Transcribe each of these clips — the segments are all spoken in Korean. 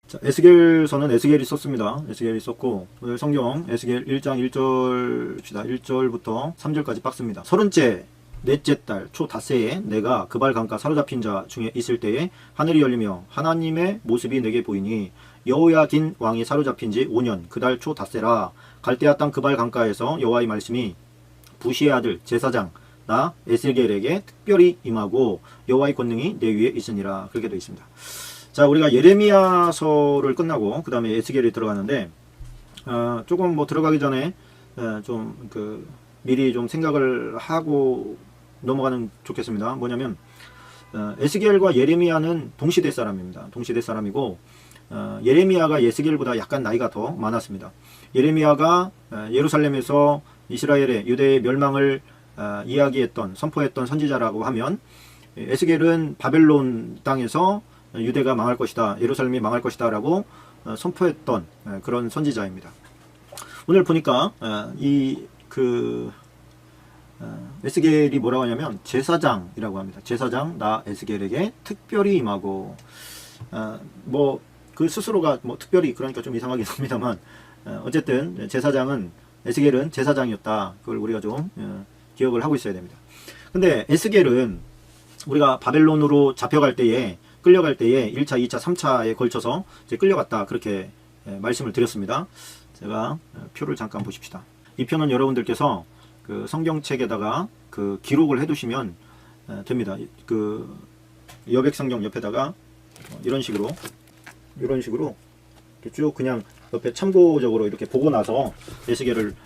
자, 에스겔서는 에스겔이 썼습니다. 에스겔이 썼고, 오늘 성경 에스겔 1장 1절부터 3절까지 박습니다. 서른째 넷째 달 초 닷새에 내가 그발 강가 사로잡힌 자 중에 있을 때에 하늘이 열리며 하나님의 모습이 내게 보이니 여호야긴 왕이 사로잡힌 지 5년 그 달 초 닷새라. 갈대아 땅 그발 강가에서 여호와의 말씀이 부시의 아들 제사장 나 에스겔에게 특별히 임하고 여호와의 권능이 내 위에 있으니라. 그렇게 되어 있습니다. 자, 우리가 예레미야서를 끝나고 그 다음에 에스겔이 들어가는데 조금 뭐 들어가기 전에 미리 좀 생각을 하고 넘어가는 좋겠습니다. 뭐냐면 에스겔과 예레미야는 동시대 사람입니다. 동시대 사람이고 예레미야가 에스겔보다 약간 나이가 더 많았습니다. 예레미야가 예루살렘에서 이스라엘의 유대의 멸망을 이야기했던 선포했던 선지자라고 하면 에스겔은 바벨론 땅에서 유대가 망할 것이다, 예루살렘이 망할 것이다 라고 선포했던 그런 선지자입니다. 오늘 보니까 에스겔이 뭐라고 하냐면 제사장이라고 합니다. 제사장 나 에스겔에게 특별히 임하고 뭐 그 스스로가 뭐 특별히 그러니까 좀 이상하긴 합니다만 어쨌든 에스겔은 제사장이었다. 그걸 우리가 좀 기억을 하고 있어야 됩니다. 근데 에스겔은 우리가 바벨론으로 잡혀갈 때에 끌려갈 때에 1차, 2차, 3차에 걸쳐서 이제 끌려갔다. 그렇게 말씀을 드렸습니다. 제가 표를 잠깐 보십시다. 이 표는 여러분들께서 그 성경책에다가 그 기록을 해 두시면 됩니다. 그 여백성경 옆에다가 이런 식으로 이렇게 쭉 그냥 옆에 참고적으로 이렇게 보고 나서 에스겔을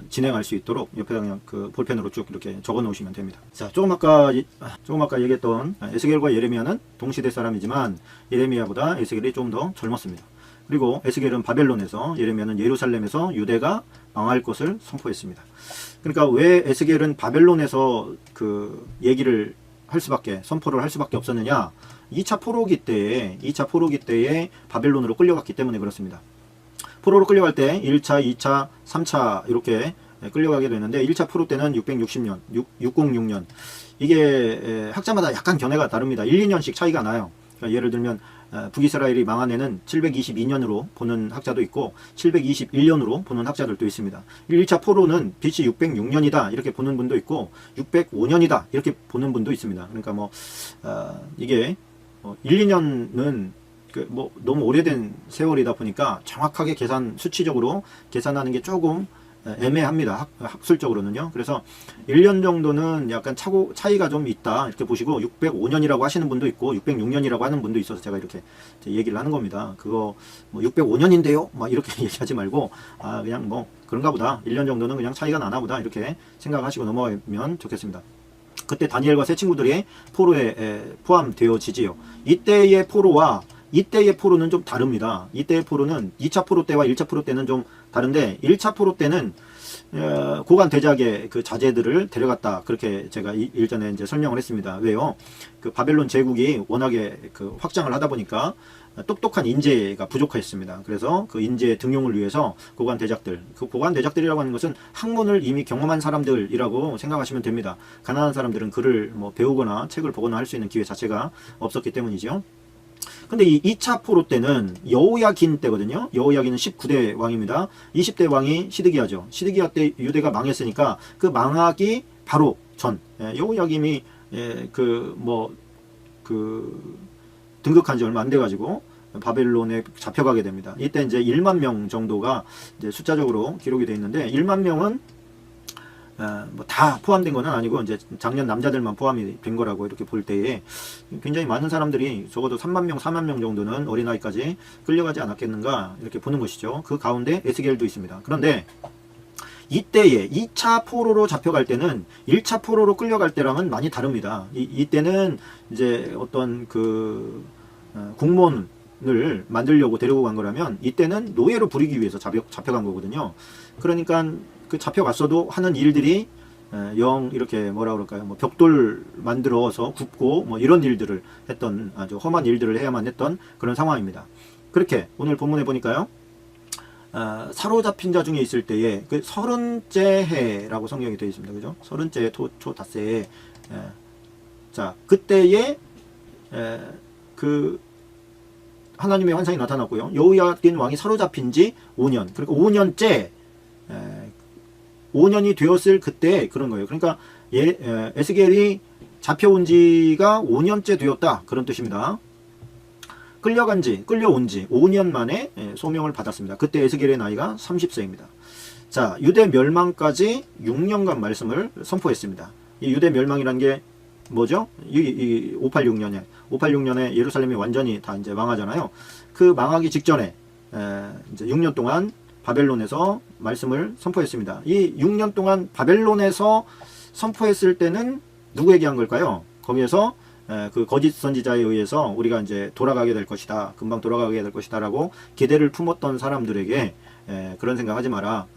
진행할 수 있도록 옆에다 그냥 그 볼펜으로 쭉 이렇게 적어 놓으시면 됩니다. 자, 조금 아까 얘기했던 에스겔과 예레미야는 동시대 사람이지만 예레미야보다 에스겔이 좀 더 젊었습니다. 그리고 에스겔은 바벨론에서, 예레미야는 예루살렘에서 유대가 망할 것을 선포했습니다. 그러니까 왜 에스겔은 바벨론에서 그 얘기를 선포를 할 수밖에 없었느냐? 2차 포로기 때에 바벨론으로 끌려갔기 때문에 그렇습니다. 포로로 끌려갈 때 1차, 2차, 3차 이렇게 끌려가게 되는데 1차 포로 때는 606년 이게 학자마다 약간 견해가 다릅니다. 1, 2년씩 차이가 나요. 그러니까 예를 들면 북이스라엘이 망한 해는 722년으로 보는 학자도 있고 721년으로 보는 학자들도 있습니다. 1차 포로는 BC 606년이다 이렇게 보는 분도 있고 605년이다 이렇게 보는 분도 있습니다. 그러니까 이게 1, 2년은 너무 오래된 세월이다 보니까 정확하게 수치적으로 계산하는 게 조금 애매합니다. 학술적으로는요. 그래서 1년 정도는 약간 차이가 좀 있다 이렇게 보시고 605년이라고 하시는 분도 있고 606년이라고 하는 분도 있어서 제가 이렇게 얘기를 하는 겁니다. 그거 605년인데요? 막 이렇게 얘기하지 말고 그냥 그런가 보다. 1년 정도는 그냥 차이가 나나 보다 이렇게 생각하시고 넘어가면 좋겠습니다. 그때 다니엘과 세 친구들이 포로에 포함되어지지요. 이때의 포로는 좀 다릅니다. 이때의 포로는 2차 포로 때와 1차 포로 때는 좀 다른데 1차 포로 때는 고관 대작의 그 자제들을 데려갔다. 그렇게 제가 일전에 이제 설명을 했습니다. 왜요? 그 바벨론 제국이 워낙에 그 확장을 하다 보니까 똑똑한 인재가 부족했습니다. 그래서 그 인재 등용을 위해서 고관 대작들이라고 하는 것은 학문을 이미 경험한 사람들이라고 생각하시면 됩니다. 가난한 사람들은 글을 배우거나 책을 보거나 할 수 있는 기회 자체가 없었기 때문이죠. 근데 이 2차 포로 때는 여호야긴 때거든요. 여호야긴은 19대 왕입니다. 20대 왕이 시드기야죠. 시드기야 때 유대가 망했으니까 그 망하기 바로 전 여호야김이 등극한 지 얼마 안 돼가지고 바벨론에 잡혀가게 됩니다. 이때 이제 1만 명 정도가 이제 숫자적으로 기록이 되어 있는데 1만 명은 다 포함된 건 아니고 이제 작년 남자들만 포함이 된 거라고 이렇게 볼 때에 굉장히 많은 사람들이 적어도 3만 명, 4만 명 정도는 어린아이까지 끌려가지 않았겠는가 이렇게 보는 것이죠. 그 가운데 에스겔도 있습니다. 그런데 이때에 2차 포로로 잡혀갈 때는 1차 포로로 끌려갈 때랑은 많이 다릅니다. 이때는 이제 어떤 공무원을 만들려고 데리고 간 거라면 이때는 노예로 부리기 위해서 잡혀간 거거든요. 그러니까 그 잡혀갔어도 하는 일들이 이렇게 벽돌 만들어서 굽고 이런 일들을 했던 아주 험한 일들을 해야만 했던 그런 상황입니다. 그렇게 오늘 본문에 보니까요. 사로잡힌 자 중에 있을 때에 그 30째 해라고 성경이 되어 있습니다. 그죠? 30째 초 닷새에 자 그때에 하나님의 환상이 나타났고요. 여호야긴 왕이 사로잡힌 지 5년, 그러니까 5년째 5년이 되었을 그때 그런 거예요. 그러니까 에스겔이 잡혀온 지가 5년째 되었다, 그런 뜻입니다. 끌려온 지 5년 만에 소명을 받았습니다. 그때 에스겔의 나이가 30세입니다. 자, 유대 멸망까지 6년간 말씀을 선포했습니다. 이 유대 멸망이란 게 뭐죠? 586년에 예루살렘이 완전히 다 이제 망하잖아요. 그 망하기 직전에 이제 6년 동안 바벨론에서 말씀을 선포했습니다. 이 6년 동안 바벨론에서 선포했을 때는 누구에게 한 걸까요? 거기에서 그 거짓 선지자에 의해서 우리가 이제 돌아가게 될 것이다, 금방 돌아가게 될 것이다라고 기대를 품었던 사람들에게 그런 생각하지 마라,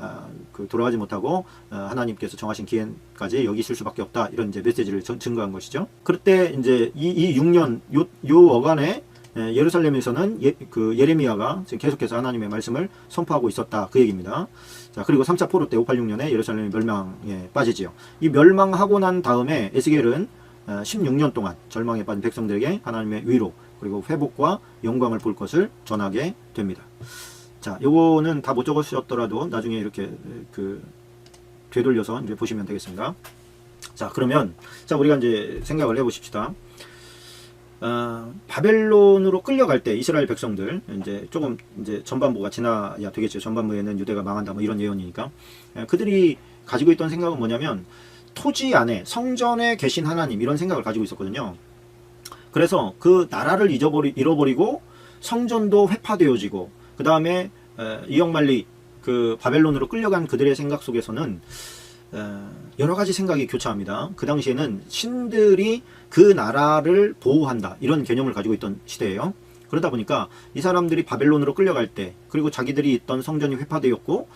그 돌아가지 못하고 하나님께서 정하신 기한까지 여기 있을 수밖에 없다, 이런 이제 메시지를 증거한 것이죠. 그때 이제 이 6년 요 어간에 예루살렘에서는 그 예레미야가 지금 계속해서 하나님의 말씀을 선포하고 있었다, 그 얘기입니다. 자, 그리고 3차 포로 때 586년에 예루살렘이 멸망에 빠지지요. 이 멸망하고 난 다음에 에스겔은 16년 동안 절망에 빠진 백성들에게 하나님의 위로 그리고 회복과 영광을 볼 것을 전하게 됩니다. 자, 요거는 다 못 적으셨더라도 나중에 이렇게 그 되돌려서 이제 보시면 되겠습니다. 자, 그러면 자, 우리가 이제 생각을 해보십시다. 바벨론으로 끌려갈 때 이스라엘 백성들 이제 조금 이제 전반부가 지나야 되겠죠. 전반부에는 유대가 망한다, 뭐 이런 예언이니까. 그들이 가지고 있던 생각은 뭐냐면 토지 안에 성전에 계신 하나님, 이런 생각을 가지고 있었거든요. 그래서 그 나라를 잃어버리고 성전도 회파되어지고 그 다음에 이역만리 그 바벨론으로 끌려간 그들의 생각 속에서는 여러 가지 생각이 교차합니다. 그 당시에는 신들이 그 나라를 보호한다, 이런 개념을 가지고 있던 시대예요. 그러다 보니까 이 사람들이 바벨론으로 끌려갈 때, 그리고 자기들이 있던 성전이 회파되었고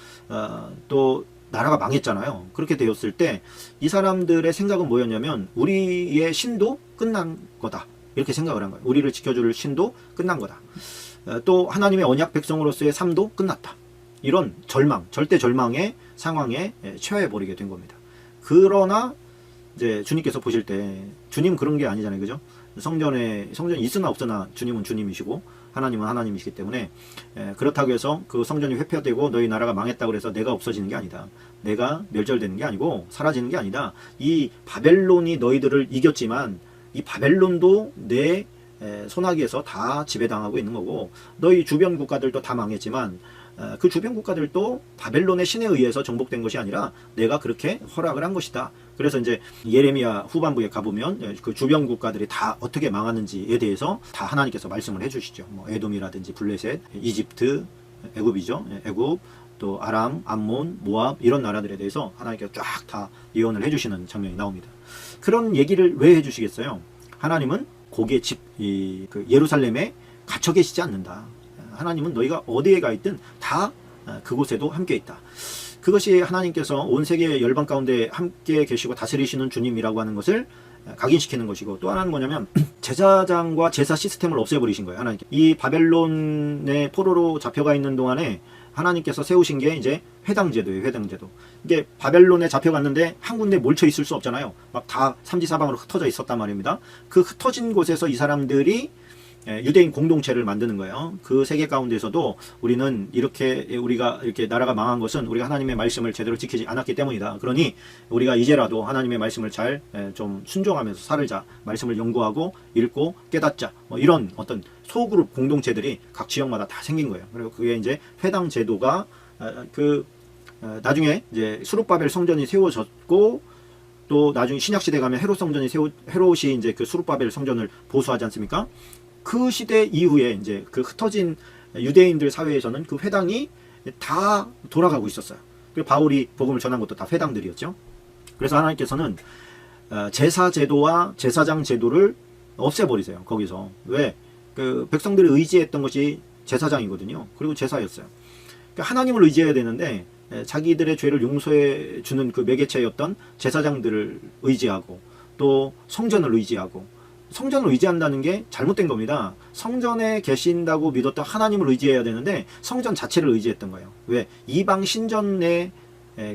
또 나라가 망했잖아요. 그렇게 되었을 때 이 사람들의 생각은 뭐였냐면 우리의 신도 끝난 거다, 이렇게 생각을 한 거예요. 우리를 지켜줄 신도 끝난 거다. 또 하나님의 언약 백성으로서의 삶도 끝났다, 이런 절망, 절대 절망의 상황에 처해 버리게 된 겁니다. 그러나 이제 주님께서 보실 때 주님 그런 게 아니잖아요, 그죠? 성전이 있으나 없으나 주님은 주님이시고 하나님은 하나님이시기 때문에 그렇다고 해서 그 성전이 회폐되고 너희 나라가 망했다고 해서 내가 없어지는 게 아니다, 내가 멸절되는 게 아니고 사라지는 게 아니다. 이 바벨론이 너희들을 이겼지만 이 바벨론도 내 손아귀에서 다 지배당하고 있는 거고, 너희 주변 국가들도 다 망했지만 그 주변 국가들도 바벨론의 신에 의해서 정복된 것이 아니라 내가 그렇게 허락을 한 것이다. 그래서 이제 예레미야 후반부에 가보면 그 주변 국가들이 다 어떻게 망하는지에 대해서 다 하나님께서 말씀을 해주시죠. 뭐 에돔이라든지 블레셋, 이집트, 애굽이죠. 애굽, 또 아람, 암몬, 모압, 이런 나라들에 대해서 하나님께서 쫙 다 예언을 해주시는 장면이 나옵니다. 그런 얘기를 왜 해주시겠어요? 하나님은 고기의 집, 그 예루살렘에 갇혀 계시지 않는다. 하나님은 너희가 어디에 가 있든 다 그곳에도 함께 있다. 그것이 하나님께서 온 세계 열방 가운데 함께 계시고 다스리시는 주님이라고 하는 것을 각인시키는 것이고, 또 하나는 뭐냐면 제사장과 제사 시스템을 없애버리신 거예요. 하나님께. 이 바벨론의 포로로 잡혀가 있는 동안에 하나님께서 세우신 게 이제 회당제도예요. 회당제도. 이게 바벨론에 잡혀갔는데 한 군데 몰쳐 있을 수 없잖아요. 막 다 삼지사방으로 흩어져 있었단 말입니다. 그 흩어진 곳에서 이 사람들이 유대인 공동체를 만드는 거예요. 그 세계 가운데서도 우리는 우리가 이렇게 나라가 망한 것은 우리가 하나님의 말씀을 제대로 지키지 않았기 때문이다. 그러니 우리가 이제라도 하나님의 말씀을 잘 좀 순종하면서 살자. 말씀을 연구하고 읽고 깨닫자. 뭐 이런 어떤 소그룹 공동체들이 각 지역마다 다 생긴 거예요. 그리고 그게 이제 회당 제도가 나중에 이제 수룹바벨 성전이 세워졌고, 또 나중에 신약 시대 가면 헤롯이 이제 그 수룹바벨 성전을 보수하지 않습니까? 그 시대 이후에 이제 그 흩어진 유대인들 사회에서는 그 회당이 다 돌아가고 있었어요. 그리고 바울이 복음을 전한 것도 다 회당들이었죠. 그래서 하나님께서는 제사 제도와 제사장 제도를 없애버리세요. 거기서. 왜? 그 백성들이 의지했던 것이 제사장이거든요. 그리고 제사였어요. 그러니까 하나님을 의지해야 되는데 자기들의 죄를 용서해 주는 그 매개체였던 제사장들을 의지하고, 또 성전을 의지하고, 성전을 의지한다는 게 잘못된 겁니다. 성전에 계신다고 믿었던 하나님을 의지해야 되는데 성전 자체를 의지했던 거예요. 왜? 이방 신전에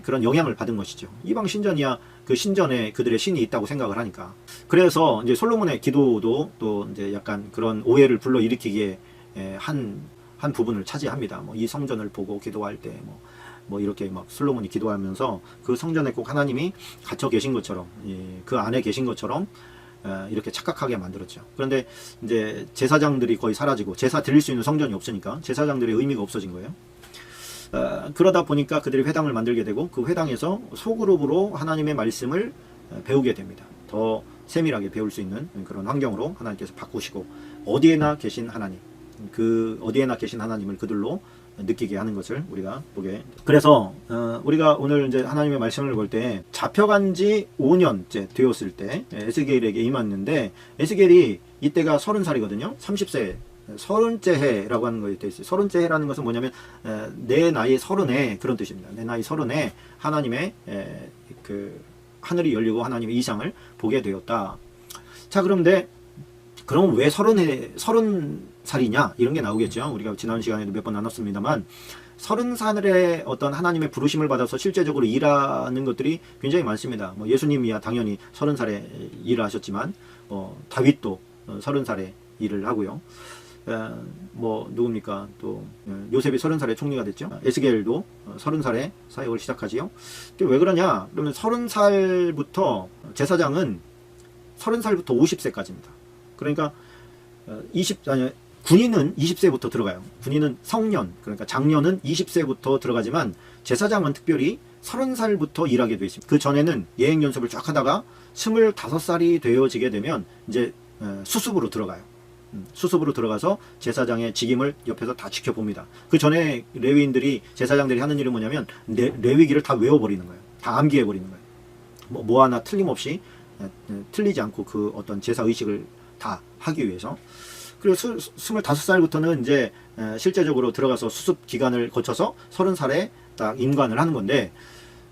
그런 영향을 받은 것이죠. 이방 신전이야 그 신전에 그들의 신이 있다고 생각을 하니까. 그래서 이제 솔로몬의 기도도 또 이제 약간 그런 오해를 불러일으키기에 한 부분을 차지합니다. 뭐 이 성전을 보고 기도할 때 뭐 이렇게 막 솔로몬이 기도하면서 그 성전에 꼭 하나님이 갇혀 계신 것처럼, 그 안에 계신 것처럼 이렇게 착각하게 만들었죠. 그런데 이제 제사장들이 거의 사라지고 제사 드릴 수 있는 성전이 없으니까 제사장들의 의미가 없어진 거예요. 그러다 보니까 그들이 회당을 만들게 되고 그 회당에서 소그룹으로 하나님의 말씀을 배우게 됩니다. 더 세밀하게 배울 수 있는 그런 환경으로 하나님께서 바꾸시고 어디에나 계신 하나님, 그 어디에나 계신 하나님을 그들로 느끼게 하는 것을 우리가 보게. 그래서 우리가 오늘 이제 하나님의 말씀을 볼 때 잡혀간 지 5년째 되었을 때 에스겔에게 임했는데, 에스겔이 이때가 30살이거든요. 30세 30째 해라고 하는 거에 있어요. 30째 해라는 것은 뭐냐면 내 나이 30에 그런 뜻입니다. 내 나이 30에 하나님의 그 하늘이 열리고 하나님의 이상을 보게 되었다. 자, 그런데 그럼 왜 30살이냐 이런 게 나오겠죠. 우리가 지난 시간에도 몇 번 나눴습니다만 30살에 어떤 하나님의 부르심을 받아서 실제적으로 일하는 것들이 굉장히 많습니다. 뭐 예수님이야 당연히 30살에 일을 하셨지만 다윗도 30살에 일을 하고요. 뭐 누굽니까? 또 요셉이 30살에 총리가 됐죠. 에스겔도 30살에 사역을 시작하지요. 왜 그러냐? 그러면 30살부터 제사장은 30살부터 50세까지입니다. 그러니까 군인은 20세부터 들어가요. 군인은 성년, 그러니까 장년은 20세부터 들어가지만 제사장은 특별히 30살부터 일하게 되어 있습니다. 그 전에는 예행 연습을 쫙 하다가 25살이 되어지게 되면 이제 수습으로 들어가요. 수습으로 들어가서 제사장의 직임을 옆에서 다 지켜봅니다. 그 전에 레위인들이, 제사장들이 하는 일은 뭐냐면 레위기를 다 외워버리는 거예요. 다 암기해버리는 거예요. 뭐 하나 틀림없이 틀리지 않고 그 어떤 제사 의식을 다 하기 위해서. 그리고 25살부터는 이제 실제적으로 들어가서 수습 기간을 거쳐서 30살에 딱 임관을 하는 건데,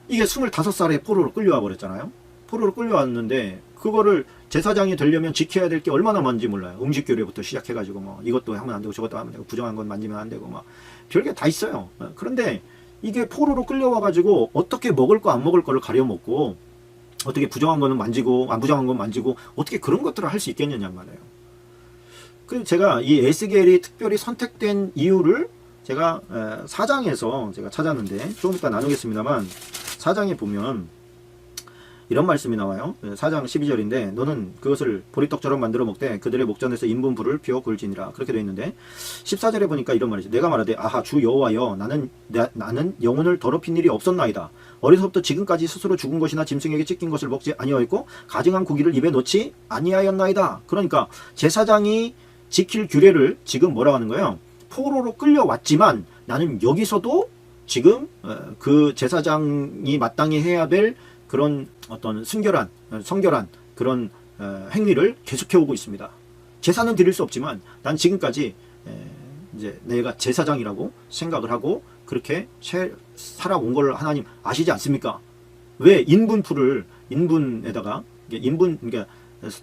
이게 25살에 포로로 끌려와 버렸잖아요. 포로로 끌려왔는데 그거를 제사장이 되려면 지켜야 될 게 얼마나 많은지 몰라요. 음식 교례부터 시작해가지고 뭐 이것도 하면 안 되고 저것도 하면 되고 부정한 건 만지면 안 되고 막 별게 다 있어요. 그런데 이게 포로로 끌려와가지고 어떻게 먹을 거 안 먹을 거를 가려 먹고, 어떻게 부정한 거는 만지고 안 부정한 건 만지고, 어떻게 그런 것들을 할 수 있겠느냐 말이에요. 그래서 제가 이 에스겔이 특별히 선택된 이유를 제가 4장에서 제가 찾았는데 조금 이따 나누겠습니다만, 4장에 보면 이런 말씀이 나와요. 4장 12절인데 너는 그것을 보리떡처럼 만들어 먹되 그들의 목전에서 인분 불을 피워 굴지니라. 그렇게 되어 있는데 14절에 보니까 이런 말이죠. 내가 말하되 아하 주 여호와여 나는 영혼을 더럽힌 일이 없었나이다. 어려서부터 지금까지 스스로 죽은 것이나 짐승에게 찢긴 것을 먹지 아니하였고 가증한 고기를 입에 넣지 아니하였나이다. 그러니까 제사장이 지킬 규례를 지금 뭐라고 하는 거예요? 포로로 끌려왔지만 나는 여기서도 지금 그 제사장이 마땅히 해야 될 그런 어떤 성결한 그런 행위를 계속해오고 있습니다. 제사는 드릴 수 없지만 난 지금까지 이제 내가 제사장이라고 생각을 하고 그렇게 살아온 걸 하나님 아시지 않습니까? 왜 인분에다가 그러니까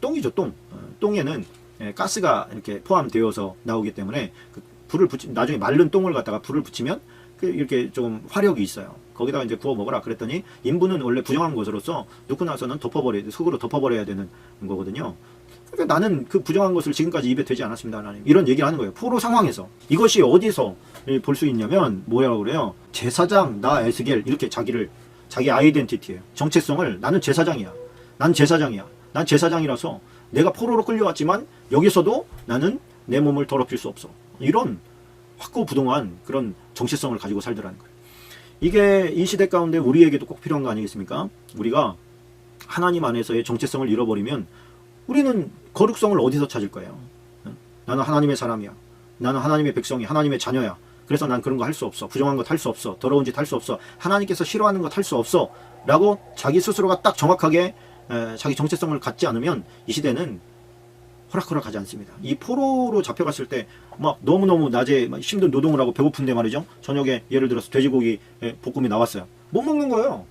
똥이죠, 똥에는 가스가 이렇게 포함되어서 나오기 때문에 그 불을 나중에 마른 똥을 갖다가 불을 붙이면 이렇게 좀 화력이 있어요. 거기다가 이제 구워 먹어라 그랬더니, 인분은 원래 부정한 것으로서 넣고 나서는 흙으로 덮어버려야 되는 거거든요. 그러니까 나는 그 부정한 것을 지금까지 입에 대지 않았습니다, 하나님. 이런 얘기를 하는 거예요. 포로 상황에서. 이것이 어디서 볼 수 있냐면 뭐라고 그래요? 제사장 나 에스겔, 이렇게 자기 아이덴티티예요. 정체성을 나는 제사장이야. 난 제사장이라서 내가 포로로 끌려왔지만 여기서도 나는 내 몸을 더럽힐 수 없어. 이런 확고부동한 그런 정체성을 가지고 살더라는 거예요. 이게 이 시대 가운데 우리에게도 꼭 필요한 거 아니겠습니까? 우리가 하나님 안에서의 정체성을 잃어버리면 우리는 거룩성을 어디서 찾을 거예요? 나는 하나님의 사람이야. 나는 하나님의 백성이야. 하나님의 자녀야. 그래서 난 그런 거 할 수 없어. 부정한 것 할 수 없어. 더러운 짓 할 수 없어. 하나님께서 싫어하는 것 할 수 없어. 라고 자기 스스로가 딱 정확하게 자기 정체성을 갖지 않으면 이 시대는 호락호락하지 않습니다. 이 포로로 잡혀갔을 때 막 너무너무 낮에 힘든 노동을 하고 배고픈데 말이죠. 저녁에 예를 들어서 돼지고기 볶음이 나왔어요. 못 먹는 거예요.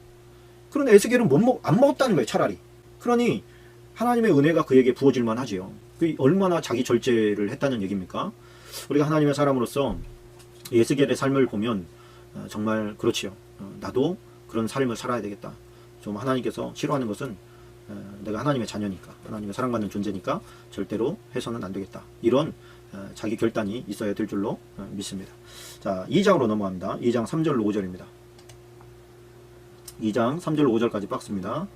그런데 에스겔은 안 먹었다는 거예요, 차라리. 그러니 하나님의 은혜가 그에게 부어질만 하지요. 그 얼마나 자기 절제를 했다는 얘기입니까? 우리가 하나님의 사람으로서 에스겔의 삶을 보면 정말 그렇지요. 나도 그런 삶을 살아야 되겠다. 좀 하나님께서 싫어하는 것은 내가 하나님의 자녀니까, 하나님의 사랑받는 존재니까 절대로 해서는 안 되겠다. 이런 자기 결단이 있어야 될 줄로 믿습니다. 자, 2장으로 넘어갑니다. 2장 3절로 5절입니다. 2장 3절로 5절까지 박스입니다.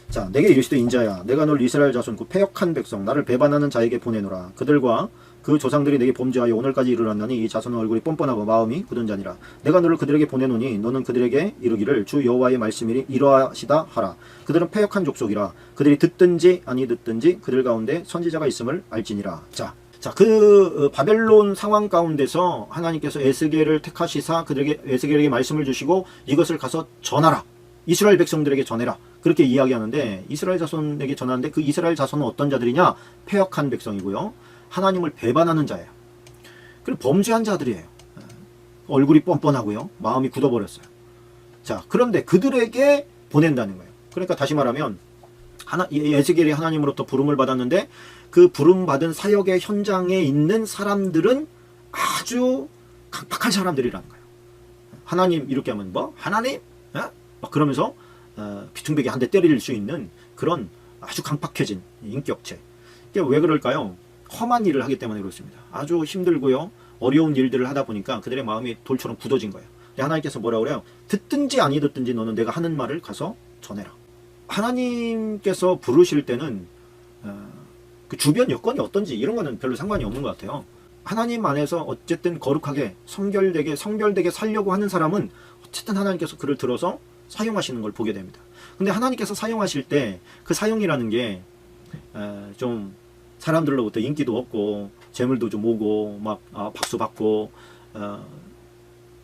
자, 내게 이르시되 인자야, 내가 널 이스라엘 자손 그 패역한 백성 나를 배반하는 자에게 보내노라. 그들과 그 조상들이 내게 범죄하여 오늘까지 이르렀나니 이 자손은 얼굴이 뻔뻔하고 마음이 굳은 자니라. 내가 너를 그들에게 보내노니 너는 그들에게 이르기를 주 여호와의 말씀이 이러하시다 하라. 그들은 패역한 족속이라. 그들이 듣든지 아니 듣든지 그들 가운데 선지자가 있음을 알지니라. 자, 그 바벨론 상황 가운데서 하나님께서 에스겔을 택하시사 그들에게 에스겔에게 말씀을 주시고 이것을 가서 전하라. 이스라엘 백성들에게 전해라. 그렇게 이야기하는데 이스라엘 자손에게 전하는데 그 이스라엘 자손은 어떤 자들이냐? 패역한 백성이고요. 하나님을 배반하는 자예요. 그리고 범죄한 자들이에요. 얼굴이 뻔뻔하고요. 마음이 굳어버렸어요. 자, 그런데 그들에게 보낸다는 거예요. 그러니까 다시 말하면 에스겔이 하나님으로부터 부름을 받았는데 그 부름받은 사역의 현장에 있는 사람들은 아주 강팍한 사람들이라는 거예요. 하나님 이렇게 하면 뭐? 하나님? 막 그러면서 비퉁배기 한 대 때릴 수 있는 그런 아주 강팍해진 인격체. 이게 왜 그럴까요? 험한 일을 하기 때문에 그렇습니다. 아주 힘들고요. 어려운 일들을 하다 보니까 그들의 마음이 돌처럼 굳어진 거예요. 근데 하나님께서 뭐라고 그래요? 듣든지 아니 듣든지 너는 내가 하는 말을 가서 전해라. 하나님께서 부르실 때는 그 주변 여건이 어떤지 이런 거는 별로 상관이 없는 것 같아요. 하나님 안에서 어쨌든 거룩하게 성별되게 살려고 하는 사람은 어쨌든 하나님께서 그를 들어서 사용하시는 걸 보게 됩니다. 근데 하나님께서 사용하실 때 그 사용이라는 게 좀 사람들로부터 인기도 얻고 재물도 좀 오고 막 박수 받고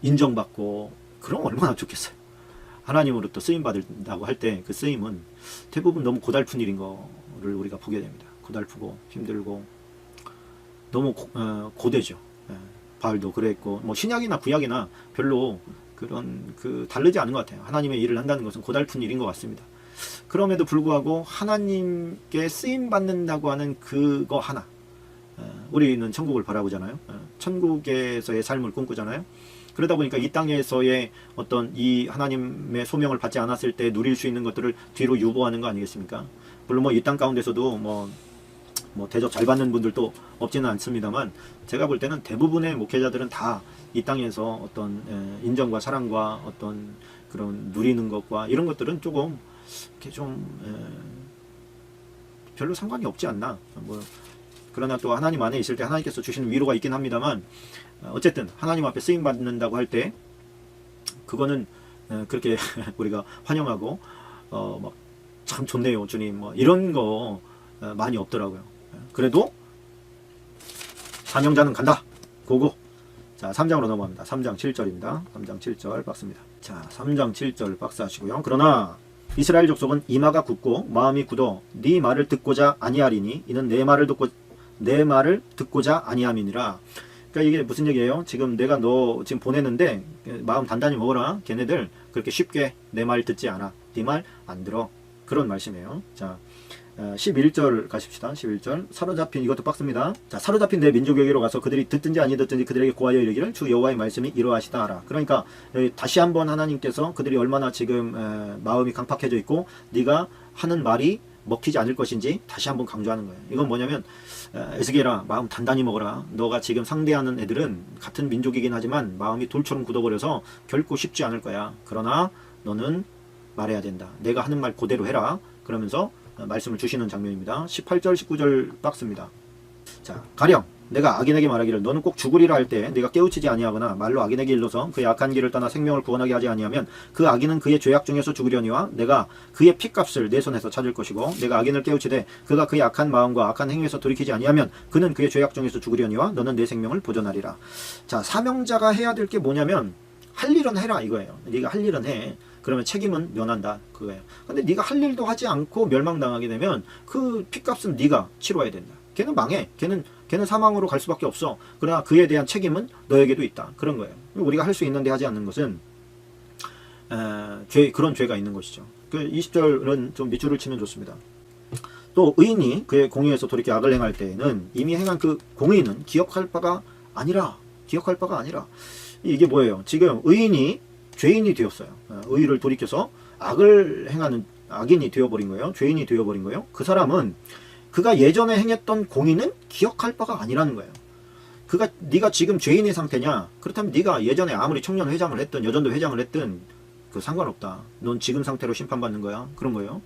인정받고 그럼 얼마나 좋겠어요. 하나님으로부터 쓰임 받는다고 할 때 그 쓰임은 대부분 너무 고달픈 일인 거를 우리가 보게 됩니다. 고달프고 힘들고 너무 고되죠. 바울도 그랬고 뭐 신약이나 구약이나 별로 그런 다르지 않은 것 같아요. 하나님의 일을 한다는 것은 고달픈 일인 것 같습니다. 그럼에도 불구하고 하나님께 쓰임 받는다고 하는 그거 하나, 우리는 천국을 바라보잖아요. 천국에서의 삶을 꿈꾸잖아요. 그러다 보니까 이 땅에서의 어떤 이 하나님의 소명을 받지 않았을 때 누릴 수 있는 것들을 뒤로 유보하는 거 아니겠습니까? 물론 뭐 이 땅 가운데서도 뭐 대접 잘 받는 분들도 없지는 않습니다만 제가 볼 때는 대부분의 목회자들은 다 이 땅에서 어떤 인정과 사랑과 어떤 그런 누리는 것과 이런 것들은 조금 이렇게 좀 별로 상관이 없지 않나. 뭐 그러나 또 하나님 안에 있을 때 하나님께서 주시는 위로가 있긴 합니다만 어쨌든 하나님 앞에 쓰임 받는다고 할 때 그거는 그렇게 우리가 환영하고 막 참 좋네요 주님 뭐 이런 거 많이 없더라고요. 그래도 사명자는 간다. 고고. 자, 3장으로 넘어갑니다. 3장 7절입니다. 3장 7절 박스입니다. 자, 3장 7절 박스 하시고요. 그러나 이스라엘 족속은 이마가 굳고 마음이 굳어 네 말을 듣고자 아니하리니 이는 내 말을 듣고자 아니함이니라. 그러니까 이게 무슨 얘기예요? 지금 내가 너 지금 보내는데 마음 단단히 먹어라. 걔네들 그렇게 쉽게 내 말 듣지 않아. 네 말 안 들어. 그런 말씀이에요. 자, 11절 가십시다. 11절. 사로잡힌, 이것도 박스입니다. 자, 사로잡힌 내 민족에게로 가서 그들이 듣든지 아니 듣든지 그들에게 고하여 이르기를 주 여호와의 말씀이 이러하시다 하라. 그러니까 다시 한번 하나님께서 그들이 얼마나 지금 마음이 강팍해져 있고 네가 하는 말이 먹히지 않을 것인지 다시 한번 강조하는 거예요. 이건 뭐냐면 에스겔아 마음 단단히 먹어라. 너가 지금 상대하는 애들은 같은 민족이긴 하지만 마음이 돌처럼 굳어버려서 결코 쉽지 않을 거야. 그러나 너는 말해야 된다. 내가 하는 말 그대로 해라. 그러면서 말씀을 주시는 장면입니다. 18절 19절 박스입니다. 자, 가령 내가 악인에게 말하기를 너는 꼭 죽으리라 할 때 내가 깨우치지 아니하거나 말로 악인에게 일러서 그의 악한 길을 떠나 생명을 구원하게 하지 아니하면 그 악인은 그의 죄악 중에서 죽으려니와 내가 그의 핏값을 내 손에서 찾을 것이고 내가 악인을 깨우치되 그가 그의 악한 마음과 악한 행위에서 돌이키지 아니하면 그는 그의 죄악 중에서 죽으려니와 너는 내 생명을 보존하리라. 자, 사명자가 해야 될 게 뭐냐면 할 일은 해라 이거예요. 네가 할 일은 해. 그러면 책임은 면한다 그거예요. 근데 네가 할 일도 하지 않고 멸망당하게 되면 그 핏값은 네가 치러야 된다. 걔는 망해. 걔는 사망으로 갈 수밖에 없어. 그러나 그에 대한 책임은 너에게도 있다. 그런 거예요. 우리가 할 수 있는데 하지 않는 것은 그런 죄가 있는 것이죠. 그 20절은 좀 밑줄을 치면 좋습니다. 또 의인이 그의 공의에서 돌이켜 악을 행할 때에는 이미 행한 그 공의는 기억할 바가 아니라 이게 뭐예요? 지금 의인이 죄인이 되었어요. 의의를 돌이켜서 악을 행하는 악인이 되어버린 거예요. 죄인이 되어버린 거예요. 그 사람은 그가 예전에 행했던 공의는 기억할 바가 아니라는 거예요. 네가 지금 죄인의 상태냐? 그렇다면 네가 예전에 아무리 청년 회장을 했든 여전도 회장을 했든 그 상관없다. 넌 지금 상태로 심판받는 거야. 그런 거예요.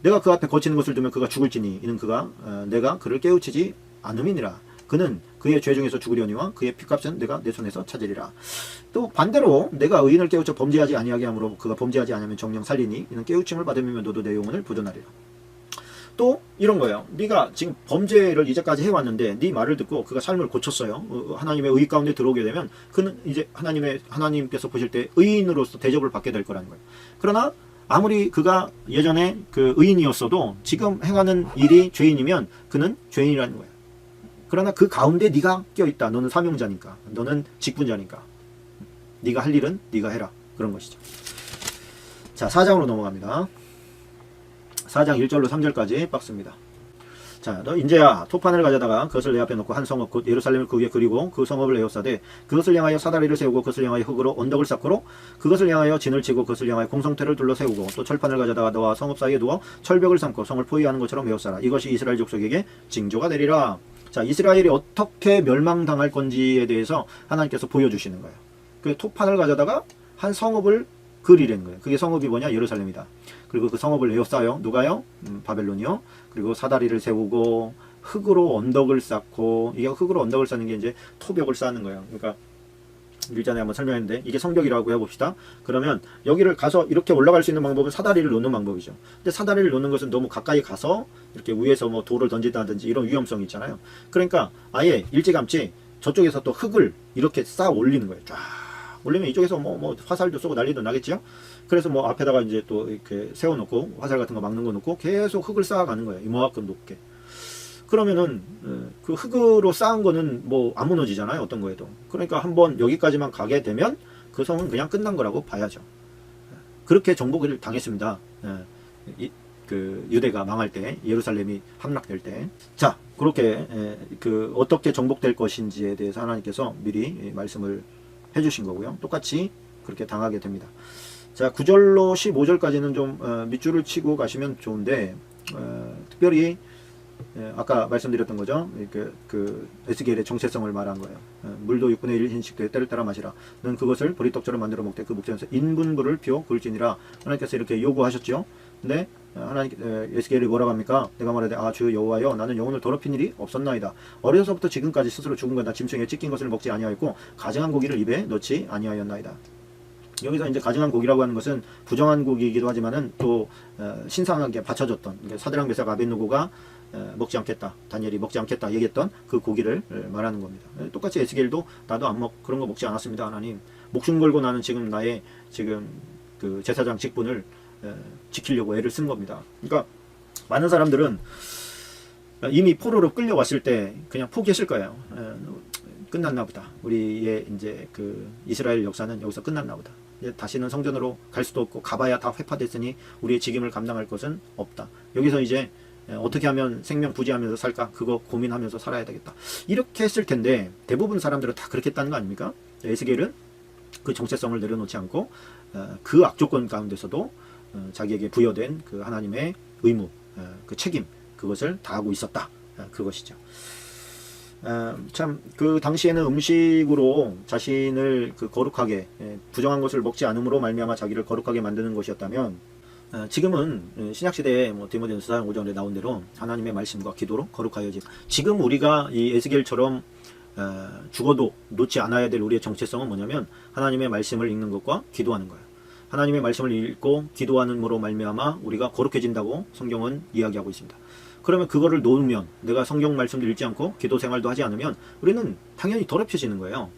내가 그 앞에 거치는 것을 두면 그가 죽을지니 이는 그가 내가 그를 깨우치지 않음이니라. 그는 그의 죄 중에서 죽으려니와 그의 피값은 내가 내 손에서 찾으리라. 또 반대로 내가 의인을 깨우쳐 범죄하지 아니하게 하므로 그가 범죄하지 아니하면 정령 살리니 이는 깨우침을 받으면 너도 내 영혼을 보존하리라. 또 이런 거예요. 네가 지금 범죄를 이제까지 해왔는데 네 말을 듣고 그가 삶을 고쳤어요. 하나님의 의 가운데 들어오게 되면 그는 이제 하나님께서 보실 때 의인으로서 대접을 받게 될 거라는 거예요. 그러나 아무리 그가 예전에 그 의인이었어도 지금 행하는 일이 죄인이면 그는 죄인이라는 거예요. 그러나 그 가운데 네가 껴있다. 너는 사명자니까. 너는 직분자니까. 네가 할 일은 네가 해라. 그런 것이죠. 자, 4장으로 넘어갑니다. 4장 1절로 3절까지 박스입니다. 자, 너 인제야 토판을 가져다가 그것을 내 앞에 놓고 한 성읍 곧 예루살렘을 그 위에 그리고 그 성읍을 에워싸되 그것을 향하여 사다리를 세우고 그것을 향하여 흙으로 언덕을 쌓고 그것을 향하여 진을 치고 그것을 향하여 공성태를 둘러 세우고 또 철판을 가져다가 너와 성읍 사이에 두어 철벽을 삼고 성을 포위하는 것처럼 에워싸라. 이것이 이스라엘 족속에게 징조가 되리라. 자, 이스라엘이 어떻게 멸망당할 건지에 대해서 하나님께서 보여주시는 거예요. 그 토판을 가져다가 한 성읍을 그리려는 거예요. 그게 성읍이 뭐냐? 예루살렘이다. 그리고 그 성읍을 에워싸요. 누가요? 바벨론이요. 그리고 사다리를 세우고 흙으로 언덕을 쌓고, 이게 흙으로 언덕을 쌓는 게 이제 토벽을 쌓는 거예요. 그러니까 일전에 한번 설명했는데 이게 성벽이라고 해봅시다. 그러면 여기를 가서 이렇게 올라갈 수 있는 방법은 사다리를 놓는 방법이죠. 근데 사다리를 놓는 것은 너무 가까이 가서 이렇게 위에서 뭐 돌을 던진다든지 이런 위험성이 있잖아요. 그러니까 아예 일찌감치 저쪽에서 또 흙을 이렇게 쌓아 올리는 거예요. 쫙 올리면 이쪽에서 뭐 화살도 쏘고 난리도 나겠죠. 그래서 뭐 앞에다가 이제 또 이렇게 세워놓고 화살 같은 거 막는 거 놓고 계속 흙을 쌓아가는 거예요. 이만큼 높게. 그러면은 그 흙으로 쌓은 거는 뭐 안 무너지잖아요. 어떤 거에도. 그러니까 한번 여기까지만 가게 되면 그 성은 그냥 끝난 거라고 봐야죠. 그렇게 정복을 당했습니다. 그 유대가 망할 때, 예루살렘이 함락될 때. 자, 그렇게 그 어떻게 정복될 것인지에 대해서 하나님께서 미리 말씀을 해주신 거고요. 똑같이 그렇게 당하게 됩니다. 자, 9절로 15절까지는 좀 밑줄을 치고 가시면 좋은데, 특별히 아까 말씀드렸던 거죠. 그 에스겔의 정체성을 말한 거예요. 물도 6분의 1 흰식되어 때를 따라 마시라. 는 그것을 보리떡처럼 만들어 먹되 그 목전에서 인분불을 피워 그을지니라. 하나님께서 이렇게 요구하셨죠. 근데 에스겔이 뭐라고 합니까? 내가 말하되 주 여호와여 나는 영혼을 더럽힌 일이 없었나이다. 어려서부터 지금까지 스스로 죽은 것나 짐승에 찢긴 것을 먹지 아니하였고 가증한 고기를 입에 넣지 아니하였나이다. 여기서 이제 가증한 고기라고 하는 것은 부정한 고기이기도 하지만은 또 신성하게 바쳐졌던, 그러니까 사드락 메삭 아벳느고가 먹지 않겠다, 다니엘이 먹지 않겠다 얘기했던 그 고기를 말하는 겁니다. 똑같이 에스겔도 나도 그런 거 먹지 않았습니다. 하나님, 목숨 걸고 나는 지금 나의 지금 그 제사장 직분을 지키려고 애를 쓴 겁니다. 그러니까 많은 사람들은 이미 포로로 끌려왔을 때 그냥 포기했을 거예요. 끝났나 보다. 우리의 이제 그 이스라엘 역사는 여기서 끝났나 보다. 다시는 성전으로 갈 수도 없고 가봐야 다 회파됐으니 우리의 직임을 감당할 것은 없다. 여기서 이제 어떻게 하면 생명 부지하면서 살까? 그거 고민하면서 살아야 되겠다. 이렇게 했을 텐데 대부분 사람들은 다 그렇게 했다는 거 아닙니까? 에스겔은 그 정체성을 내려놓지 않고 그 악조건 가운데서도 자기에게 부여된 그 하나님의 의무, 그 책임, 그것을 다하고 있었다. 그것이죠. 참 그 당시에는 음식으로 자신을 그 거룩하게, 부정한 것을 먹지 않음으로 말미암아 자기를 거룩하게 만드는 것이었다면, 지금은 신약시대에 뭐 디모데전서 4장 5절에 나온 대로 하나님의 말씀과 기도로 거룩하여짐. 지금 우리가 이 에스겔처럼 죽어도 놓지 않아야 될 우리의 정체성은 뭐냐면 하나님의 말씀을 읽는 것과 기도하는 거예요. 하나님의 말씀을 읽고 기도하는으로 말미암아 우리가 거룩해진다고 성경은 이야기하고 있습니다. 그러면 그거를 놓으면, 내가 성경 말씀도 읽지 않고 기도 생활도 하지 않으면 우리는 당연히 더럽혀지는 거예요.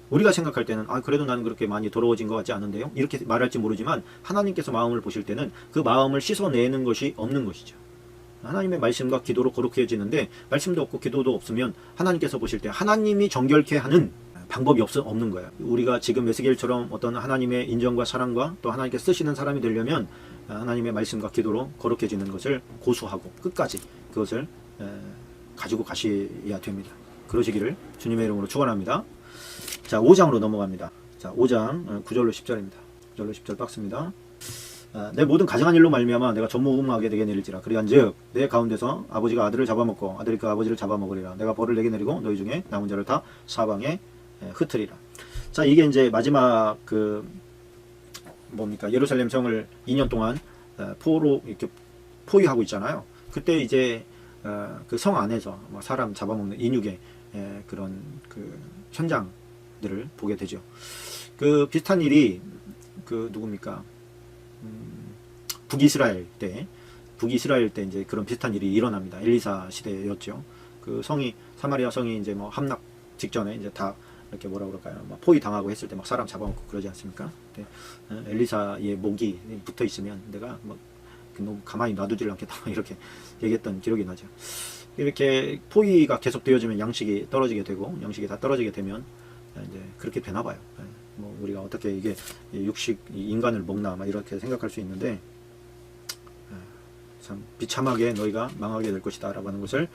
우리가 생각할 때는 그래도 나는 그렇게 많이 더러워진 것 같지 않은데요, 이렇게 말할지 모르지만 하나님께서 마음을 보실 때는 그 마음을 씻어내는 것이 없는 것이죠. 하나님의 말씀과 기도로 거룩해지는데 말씀도 없고 기도도 없으면 하나님께서 보실 때 하나님이 정결케 하는 방법이 없는 거예요. 우리가 지금 에스겔처럼 어떤 하나님의 인정과 사랑과 또 하나님께 쓰시는 사람이 되려면 하나님의 말씀과 기도로 거룩해지는 것을 고수하고 끝까지 그것을 가지고 가셔야 됩니다. 그러시기를 주님의 이름으로 축원합니다. 자, 5장으로 넘어갑니다. 자, 5장 9절로 10절입니다. 9절로 10절 박스입니다. 내 모든 가증한 일로 말미암아 내가 전무후무하게 되게 내릴지라. 그리한즉 내 가운데서 아버지가 아들을 잡아먹고 아들이 그 아버지를 잡아먹으리라. 내가 벌을 내게 내리고 너희 중에 남은 자를 다 사방에 흩으리라. 자, 이게 이제 마지막 그 뭡니까, 예루살렘 성을 2년 동안 포로 이렇게 포위하고 있잖아요. 그때 이제 그 성 안에서 뭐 사람 잡아먹는 인육의 그런 그 현장들을 보게 되죠. 그 비슷한 일이 그 누굽니까, 북이스라엘 때 이제 그런 비슷한 일이 일어납니다. 엘리사 시대였죠. 그 성이, 사마리아 성이 이제 뭐 함락 직전에 이제 다 이렇게 뭐라 그럴까요, 막 포위 당하고 했을 때 막 사람 잡아먹고 그러지 않습니까? 엘리사의 목이 붙어 있으면 내가 뭐 너무 가만히 놔두질 않겠다 이렇게 얘기했던 기록이 나죠. 이렇게 포위가 계속 되어지면 양식이 떨어지게 되고, 양식이 다 떨어지게 되면 이제 그렇게 되나 봐요. 뭐 우리가 어떻게 이게 육식 인간을 먹나 막 이렇게 생각할 수 있는데, 참 비참하게 너희가 망하게 될 것이다 라고 하는 것을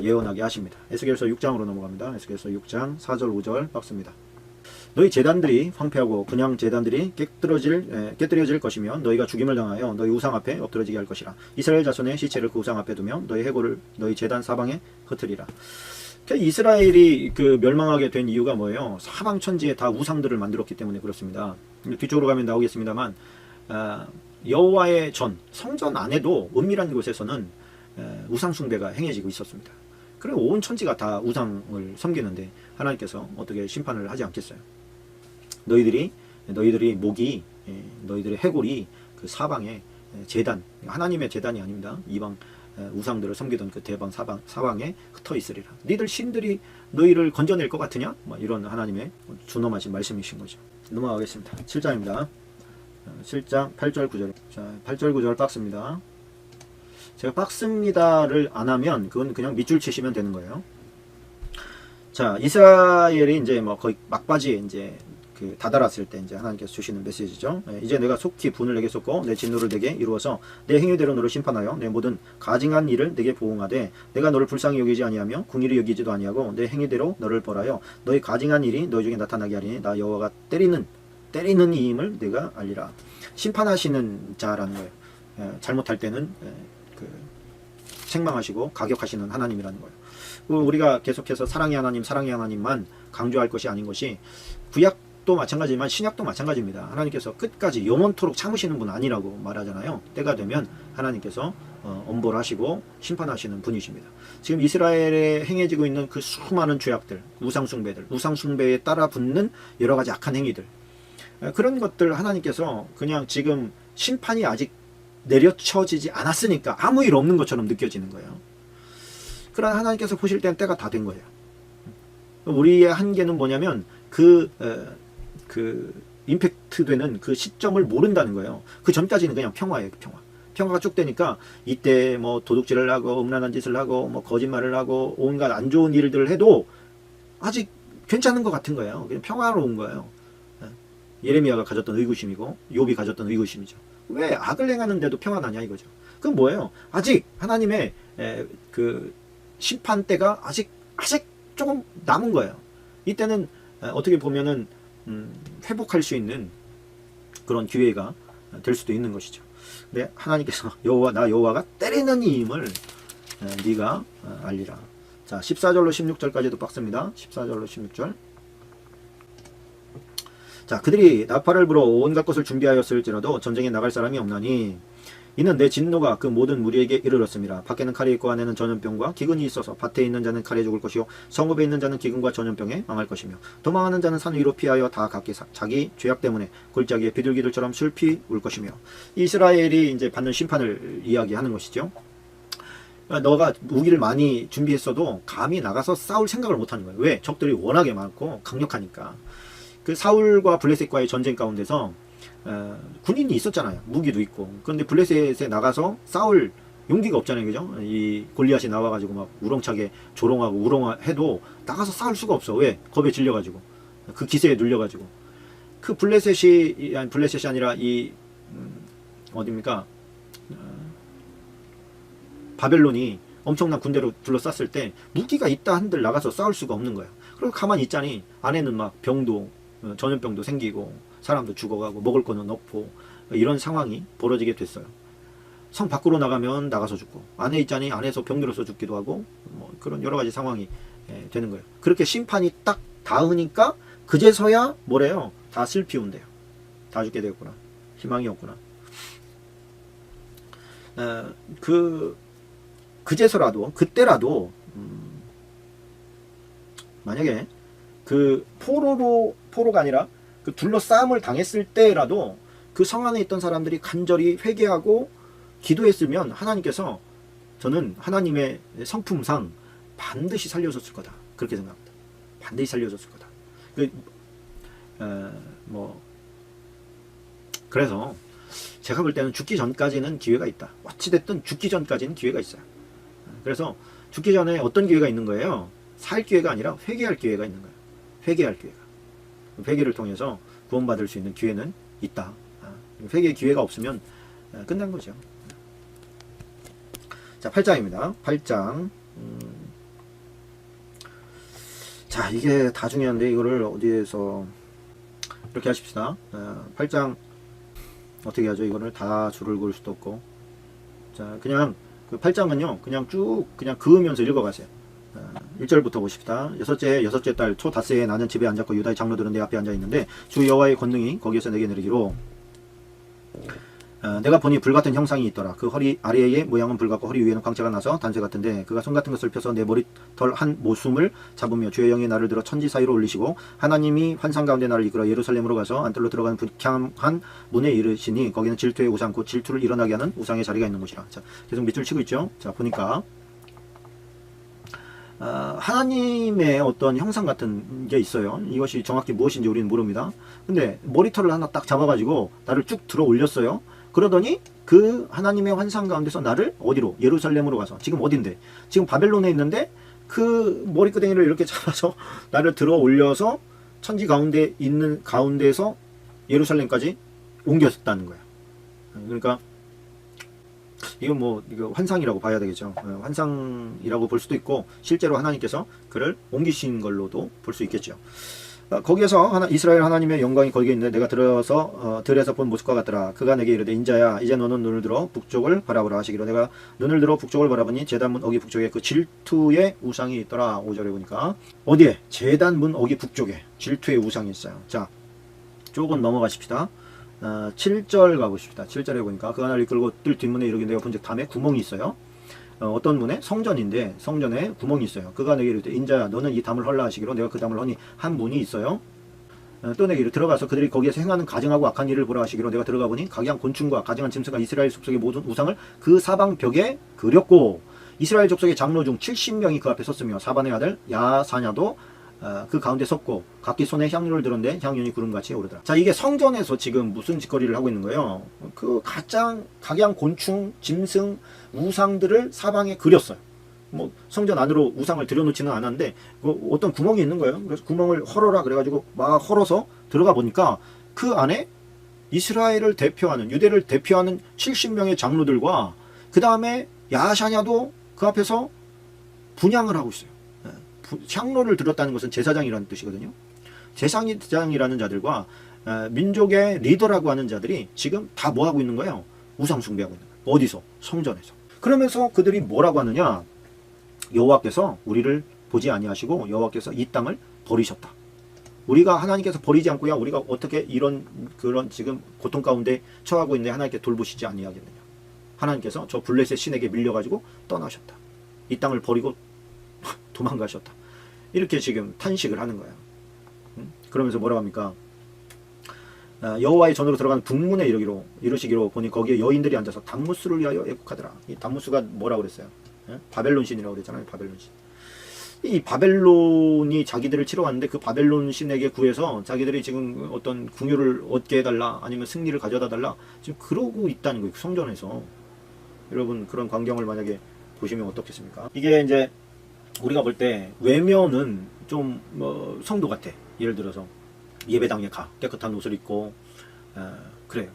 예언하게 하십니다. 에스겔서 6장으로 넘어갑니다. 에스겔서 6장 4절 5절 박습니다. 너희 제단들이 황폐하고 그냥 제단들이 깨뜨려질 것이며 너희가 죽임을 당하여 너희 우상 앞에 엎드러지게 할 것이라. 이스라엘 자손의 시체를 그 우상 앞에 두며 너희 해골을 너희 제단 사방에 흩으리라. 이스라엘이 그 멸망하게 된 이유가 뭐예요? 사방 천지에 다 우상들을 만들었기 때문에 그렇습니다. 뒤쪽으로 가면 나오겠습니다만, 여호와의 전 성전 안에도 은밀한 곳에서는 우상 숭배가 행해지고 있었습니다. 그리고 온 천지가 다 우상을 섬기는데 하나님께서 어떻게 심판을 하지 않겠어요? 너희들이 목이, 너희들의 해골이 그 사방에 제단, 하나님의 제단이 아닙니다. 이방 우상들을 섬기던 그 대방 사방에 흩어 있으리라. 니들 신들이 너희를 건져낼 것 같으냐? 뭐 이런 하나님의 준엄하신 말씀이신 거죠. 넘어가겠습니다. 7장입니다. 7장 8절 9절. 자, 8절 9절 박스입니다. 제가 박스입니다를 안 하면 그건 그냥 밑줄 치시면 되는 거예요. 자, 이스라엘이 이제 뭐 거의 막바지에 이제 그 다다랐을 때 이제 하나님께서 주시는 메시지죠. 이제 내가 속히 분을 내게 쏟고 내 진노를 내게 이루어서 내 행위대로 너를 심판하여 내 모든 가증한 일을 내게 보응하되 내가 너를 불쌍히 여기지 아니하며 궁일이 여기지도 아니하고 내 행위대로 너를 벌하여 너희 가증한 일이 너희 중에 나타나게 하리니 나 여호와가 때리는 이임을 내가 알리라. 심판하시는 자라는 거예요. 잘못할 때는 그 책망하시고 가격하시는 하나님이라는 거예요. 우리가 계속해서 사랑의 하나님만 강조할 것이 아닌 것이, 구약도 마찬가지지만 신약도 마찬가지입니다. 하나님께서 끝까지 영원토록 참으시는 분 아니라고 말하잖아요. 때가 되면 하나님께서 엄벌하시고 심판하시는 분이십니다. 지금 이스라엘에 행해지고 있는 그 수많은 죄악들, 우상숭배에 따라 붙는 여러 가지 악한 행위들, 그런 것들 하나님께서 그냥 지금 심판이 아직 내려쳐지지 않았으니까 아무 일 없는 것처럼 느껴지는 거예요. 그러나 하나님께서 보실 때는 때가 다 된 거예요. 우리의 한계는 뭐냐면 그 임팩트 되는 그 시점을 모른다는 거예요. 그 전까지는 그냥 평화예요. 평화가 쭉 되니까 이때 뭐 도둑질을 하고 음란한 짓을 하고 뭐 거짓말을 하고 온갖 안 좋은 일들을 해도 아직 괜찮은 것 같은 거예요. 그냥 평화로운 거예요. 예레미야가 가졌던 의구심이고 욥이 가졌던 의구심이죠. 왜 악을 행하는데도 평안하냐 이거죠. 그건 뭐예요? 아직 하나님의 그 심판 때가 아직 조금 남은 거예요. 이때는 어떻게 보면은 회복할 수 있는 그런 기회가 될 수도 있는 것이죠. 근데 하나님께서 나 여호와가 때리는 이임을 네가 알리라. 자, 14절로 16절까지도 박습니다. 14절로 16절. 자, 그들이 나팔을 불어 온갖 것을 준비하였을지라도 전쟁에 나갈 사람이 없나니 이는 내 진노가 그 모든 무리에게 이르렀습니다. 밖에는 칼이 있고 안에는 전염병과 기근이 있어서 밭에 있는 자는 칼에 죽을 것이요 성읍에 있는 자는 기근과 전염병에 망할 것이며 도망하는 자는 산 위로 피하여 다 각기 자기 죄악 때문에 골짜기에 비둘기들처럼 슬피 울 것이며, 이스라엘이 이제 받는 심판을 이야기하는 것이죠. 너가 무기를 많이 준비했어도 감히 나가서 싸울 생각을 못하는 거예요. 왜? 적들이 워낙에 많고 강력하니까. 그 사울과 블레셋과의 전쟁 가운데서 군인이 있었잖아요. 무기도 있고. 그런데 블레셋에 나가서 싸울 용기가 없잖아요. 그죠? 이 골리앗이 나와가지고 막 우렁차게 조롱하고 우롱해도 나가서 싸울 수가 없어. 왜? 겁에 질려가지고. 그 기세에 눌려가지고. 그 블레셋이 아니라 어딥니까? 바벨론이 엄청난 군대로 둘러쌌을 때 무기가 있다 한들 나가서 싸울 수가 없는 거예요. 그리고 가만히 있자니 안에는 막 병도, 전염병도 생기고 사람도 죽어가고 먹을 거는 없고 이런 상황이 벌어지게 됐어요. 성 밖으로 나가면 나가서 죽고, 안에 있자니 안에서 병들어서 죽기도 하고, 뭐 그런 여러 가지 상황이 되는 거예요. 그렇게 심판이 딱 닿으니까 그제서야 뭐래요? 다 슬피운대요. 다 죽게 되었구나. 희망이 없구나. 그제서라도, 그때라도 만약에 그 포로가 아니라 그 둘러싸움을 당했을 때라도 그 성 안에 있던 사람들이 간절히 회개하고 기도했으면 하나님께서, 저는 하나님의 성품상 반드시 살려줬을 거다, 그렇게 생각합니다. 반드시 살려줬을 거다. 그래서 제가 볼 때는 죽기 전까지는 기회가 있다. 어찌됐든 죽기 전까지는 기회가 있어요. 그래서 죽기 전에 어떤 기회가 있는 거예요? 살 기회가 아니라 회개할 기회가 있는 거예요. 회개할 기회가. 회개를 통해서 구원받을 수 있는 기회는 있다. 회개의 기회가 없으면 끝난 거죠. 자, 8장입니다. 8장. 자, 이게 다 중요한데 이거를 어디에서 이렇게 하십시다. 8장 어떻게 하죠? 이거를 다 줄을 그을 수도 없고. 자, 그냥 그 8장은요, 그냥 쭉 그냥 그으면서 읽어가세요. 1절부터 보십시다. 여섯째 달 초 닷새에 나는 집에 앉았고 유다의 장로들은 내 앞에 앉아 있는데 주 여호와의 권능이 거기에서 내게 내리기로, 내가 보니 불같은 형상이 있더라. 그 허리 아래의 모양은 불같고 허리 위에는 광채가 나서 단쇠 같은데 그가 손 같은 것을 펴서 내 머리털 한 모숨을 잡으며 주의 영이 나를 들어 천지 사이로 올리시고 하나님이 환상 가운데 나를 이끌어 예루살렘으로 가서 안뜰로 들어가는 북향한 문에 이르시니 거기는 질투의 우상 곧 질투를 일어나게 하는 우상의 자리가 있는 곳이라. 자, 계속 밑줄 치고 있죠. 자, 보니까 하나님의 어떤 형상 같은 게 있어요. 이것이 정확히 무엇인지 우리는 모릅니다. 근데 머리털을 하나 딱 잡아가지고 나를 쭉 들어 올렸어요. 그러더니 그 하나님의 환상 가운데서 나를 어디로? 예루살렘으로 가서, 지금 어딘데? 지금 바벨론에 있는데 그 머리끄댕이를 이렇게 잡아서 나를 들어 올려서 천지 가운데 있는 가운데서 예루살렘까지 옮겼다는 거예요. 그러니까 이건 이거 환상이라고 봐야 되겠죠. 환상이라고 볼 수도 있고 실제로 하나님께서 그를 옮기신 걸로도 볼 수 있겠죠. 거기에서 이스라엘 하나님의 영광이 거기에 있는데 내가 들어서 들에서 본 모습과 같더라. 그가 내게 이르되 인자야 이제 너는 눈을 들어 북쪽을 바라보라 하시기로, 내가 눈을 들어 북쪽을 바라보니 제단문 어기 북쪽에 그 질투의 우상이 있더라. 5절에 보니까 어디에? 제단문 어기 북쪽에 질투의 우상이 있어요. 자, 조금 넘어가십시다. 7절 가보십시다. 7절에 보니까 그가 나를 이끌고 뜰 뒷문에 이르기를 내가 본즉 담에 구멍이 있어요. 어떤 문에? 성전인데 성전에 구멍이 있어요. 그가 내게 이르되 인자야 너는 이 담을 헐라 하시기로, 내가 그 담을 허니 한 문이 있어요. 또 내게 이르 들어가서 그들이 거기에서 행하는 가증하고 악한 일을 보라 하시기로, 내가 들어가 보니 각양 곤충과 가증한 짐승과 이스라엘 족속의 모든 우상을 그 사방 벽에 그렸고 이스라엘 족속의 장로 중 70명이 그 앞에 섰으며 사반의 아들 야사냐도 그 가운데 섰고 각기 손에 향유를 들었는데 향연이 구름같이 오르더라. 자, 이게 성전에서 지금 무슨 짓거리를 하고 있는 거예요? 그 각양 곤충, 짐승, 우상들을 사방에 그렸어요. 성전 안으로 우상을 들여놓지는 않았는데 어떤 구멍이 있는 거예요. 그래서 구멍을 헐어라 그래가지고 막 헐어서 들어가 보니까 그 안에 이스라엘을 대표하는, 유대를 대표하는 70명의 장로들과 그 다음에 야샤냐도 그 앞에서 분향을 하고 있어요. 향로를 들었다는 것은 제사장이라는 뜻이거든요. 제사장이라는 자들과 민족의 리더라고 하는 자들이 지금 다 뭐하고 있는 거예요? 우상 숭배하고 있는 거예요. 어디서? 성전에서. 그러면서 그들이 뭐라고 하느냐? 여호와께서 우리를 보지 아니하시고 여호와께서 이 땅을 버리셨다. 우리가 하나님께서 버리지 않고야 우리가 어떻게 그런 지금 고통 가운데 처하고 있는데 하나님께 돌보시지 아니하겠느냐? 하나님께서 저 블레셋 신에게 밀려가지고 떠나셨다. 이 땅을 버리고 도망가셨다. 이렇게 지금 탄식을 하는 거예요. 그러면서 뭐라고 합니까? 여호와의 전으로 들어가는 북문에 이르시기로 보니 거기에 여인들이 앉아서 담무스를 위하여 애국하더라. 이 담무스가 뭐라고 그랬어요? 바벨론 신이라고 그랬잖아요. 바벨론 신. 이 바벨론이 자기들을 치러 왔는데 그 바벨론 신에게 구해서 자기들이 지금 어떤 궁유를 얻게 해달라, 아니면 승리를 가져다 달라, 지금 그러고 있다는 거예요. 성전에서. 여러분 그런 광경을 만약에 보시면 어떻겠습니까? 이게 이제 우리가 볼 때 외면은 좀 성도 같아. 예를 들어서 예배당에 가, 깨끗한 옷을 입고 그래요.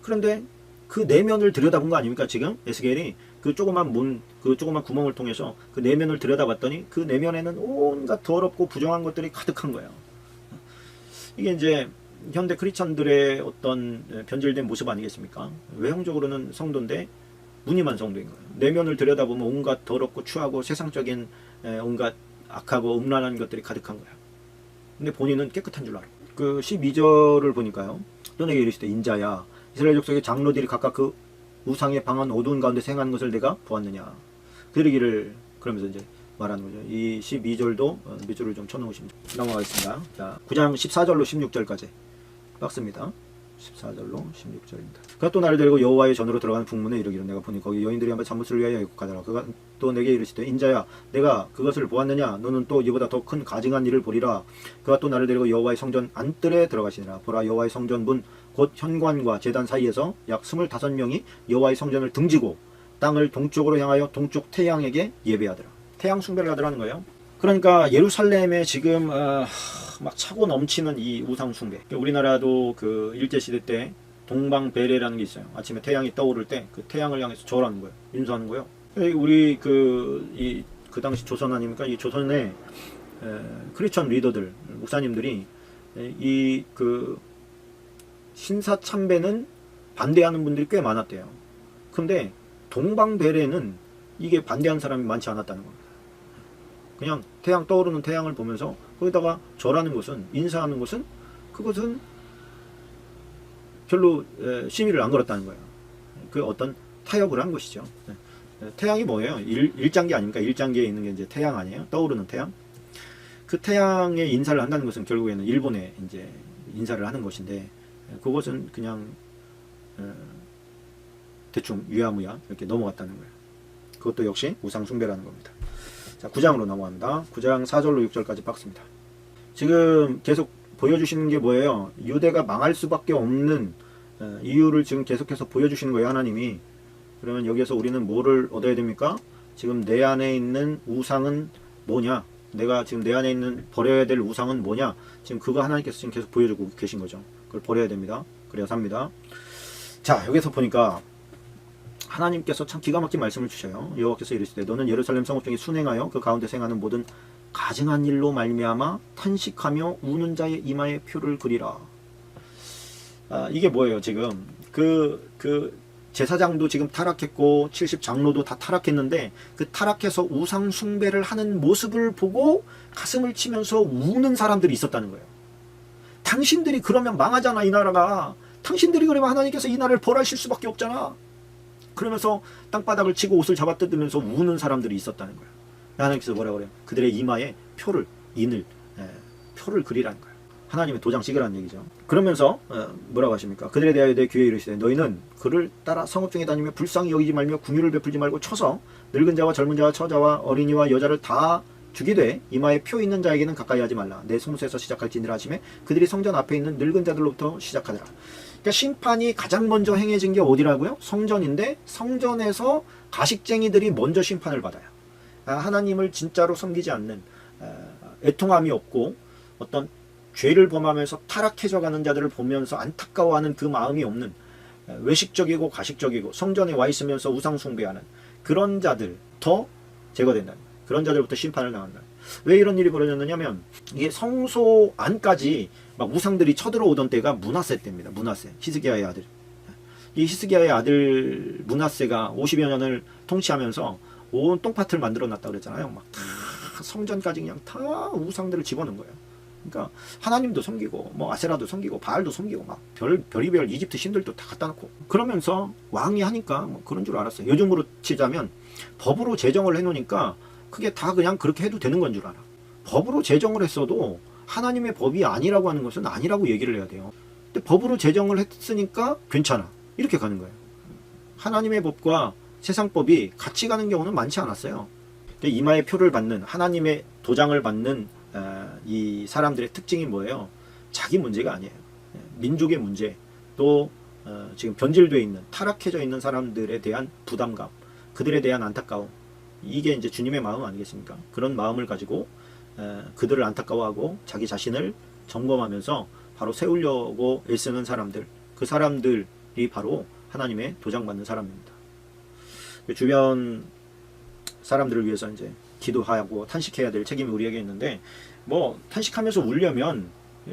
그런데 그 내면을 들여다본 거 아닙니까? 지금 에스겔이 그 조그만 문, 그 조그만 구멍을 통해서 그 내면을 들여다봤더니 그 내면에는 온갖 더럽고 부정한 것들이 가득한 거예요. 이게 이제 현대 크리스천들의 어떤 변질된 모습 아니겠습니까? 외형적으로는 성도인데 무늬만 성도인 거예요. 내면을 들여다보면 온갖 더럽고 추하고 세상적인 온갖 악하고 음란한 것들이 가득한 거야. 근데 본인은 깨끗한 줄 알아. 그 12절을 보니까요. 또 내게 이르시되 인자야 이스라엘 족속의 장로들이 각각 그 우상의 방한 어두운 가운데 생하는 것을 내가 보았느냐. 그러기를 그러면서 이제 말하는 거죠. 이 12절도 밑줄을 좀 쳐놓으시면 넘어가겠습니다. 자, 9장 14절로 16절까지 박스입니다. 14절로 16절입니다. 그가 또 나를 데리고 여호와의 전으로 들어가는 북문에 이르기를 내가 보니 거기 여인들이 한번 잠못을 위하여 애국하더라. 그가 또 내게 이르시되 인자야 내가 그것을 보았느냐 너는 또 이보다 더 큰 가증한 일을 보리라. 그가 또 나를 데리고 여호와의 성전 안뜰에 들어가시니라. 보라 여호와의 성전 문 곧 현관과 제단 사이에서 약 25명이 여호와의 성전을 등지고 땅을 동쪽으로 향하여 동쪽 태양에게 예배하더라. 태양 숭배를 하더라는 거예요. 그러니까 예루살렘에 지금 막 차고 넘치는 이 우상 숭배. 우리나라도 그 일제시대 때 동방배례라는 게 있어요. 아침에 태양이 떠오를 때 그 태양을 향해서 절하는 거예요. 인수하는 거예요. 우리 그 당시 조선 아닙니까? 이 조선의 크리스천 리더들, 목사님들이 이 그 신사참배는 반대하는 분들이 꽤 많았대요. 근데 동방배례는 이게 반대하는 사람이 많지 않았다는 겁니다. 그냥 태양 떠오르는 태양을 보면서 거기다가 절하는 것은 인사하는 것은 그것은 별로 시비를 안 걸었다는 거예요. 그 어떤 타협을 한 것이죠. 태양이 뭐예요? 일장기 아닙니까? 일장기에 있는 게 이제 태양 아니에요? 떠오르는 태양. 그 태양에 인사를 한다는 것은 결국에는 일본에 이제 인사를 하는 것인데 그것은 그냥 대충 유야무야 이렇게 넘어갔다는 거예요. 그것도 역시 우상 숭배라는 겁니다. 자, 9장으로 넘어갑니다. 9장 4절로 6절까지 박습니다. 지금 계속 보여주시는 게 뭐예요? 유대가 망할 수밖에 없는 이유를 지금 계속해서 보여주시는 거예요, 하나님이. 그러면 여기에서 우리는 뭐를 얻어야 됩니까? 지금 내 안에 있는 우상은 뭐냐? 내가 지금 내 안에 있는 버려야 될 우상은 뭐냐? 지금 그거 하나님께서 지금 계속 보여주고 계신 거죠. 그걸 버려야 됩니다. 그래야 삽니다. 자, 여기서 보니까 하나님께서 참 기가 막힌 말씀을 주셔요. 여호와께서 이르시되 너는 예루살렘 성읍 중에 순행하여 그 가운데 생하는 모든 가증한 일로 말미암아 탄식하며 우는 자의 이마에 표를 그리라. 이게 뭐예요? 지금 그 제사장도 지금 타락했고 70장로도 다 타락했는데 그 타락해서 우상 숭배를 하는 모습을 보고 가슴을 치면서 우는 사람들이 있었다는 거예요. 당신들이 그러면 망하잖아, 이 나라가. 당신들이 그러면 하나님께서 이 나라를 벌하실 수밖에 없잖아. 그러면서 땅바닥을 치고 옷을 잡아뜯으면서 우는 사람들이 있었다는 거예요. 하나님께서 뭐라고 그래요? 그들의 이마에 표를 그리라는 거예요. 하나님의 도장 찍으라는 얘기죠. 그러면서 뭐라고 하십니까? 그들에 대하여 내 귀에 이르시되 너희는 그를 따라 성읍 중에 다니며 불쌍히 여기지 말며 궁유를 베풀지 말고 쳐서 늙은 자와 젊은 자와 처자와 어린이와 여자를 다 죽이되 이마에 표 있는 자에게는 가까이 하지 말라. 내 성소에서 시작할지니라 하시매 그들이 성전 앞에 있는 늙은 자들로부터 시작하더라. 그러니까 심판이 가장 먼저 행해진 게 어디라고요? 성전인데 성전에서 가식쟁이들이 먼저 심판을 받아요. 하나님을 진짜로 섬기지 않는 애통함이 없고 어떤 죄를 범하면서 타락해져 가는 자들을 보면서 안타까워하는 그 마음이 없는 외식적이고 가식적이고 성전에 와 있으면서 우상 숭배하는 그런 자들부터 제거된다. 그런 자들부터 심판을 당한다. 왜 이런 일이 벌어졌느냐면 이게 성소 안까지 막 우상들이 쳐들어오던 때가 므낫세 때입니다. 므낫세, 히스기야의 아들. 이 히스기야의 아들 므낫세가 50여 년을 통치하면서 온 똥밭을 만들어 놨다고 그랬잖아요. 막 다 성전까지 그냥 다 우상들을 집어넣은 거예요. 그러니까 하나님도 섬기고 뭐 아세라도 섬기고 바알도 섬기고 막 별의별 이집트 신들도 다 갖다 놓고 그러면서 왕이 하니까 뭐 그런 줄 알았어요. 요즘으로 치자면 법으로 제정을 해놓으니까 그게 다 그냥 그렇게 해도 되는 건 줄 알아. 법으로 제정을 했어도 하나님의 법이 아니라고 하는 것은 아니라고 얘기를 해야 돼요. 근데 법으로 제정을 했으니까 괜찮아. 이렇게 가는 거예요. 하나님의 법과 세상법이 같이 가는 경우는 많지 않았어요. 이마에 표를 받는 하나님의 도장을 받는 이 사람들의 특징이 뭐예요? 자기 문제가 아니에요. 민족의 문제, 또 지금 변질되어 있는 타락해져 있는 사람들에 대한 부담감, 그들에 대한 안타까움, 이게 이제 주님의 마음 아니겠습니까? 그런 마음을 가지고 그들을 안타까워하고 자기 자신을 점검하면서 바로 세우려고 애쓰는 사람들, 그 사람들이 바로 하나님의 도장받는 사람입니다. 주변 사람들을 위해서 이제 기도하고 탄식해야 될 책임이 우리에게 있는데 뭐 탄식하면서 울려면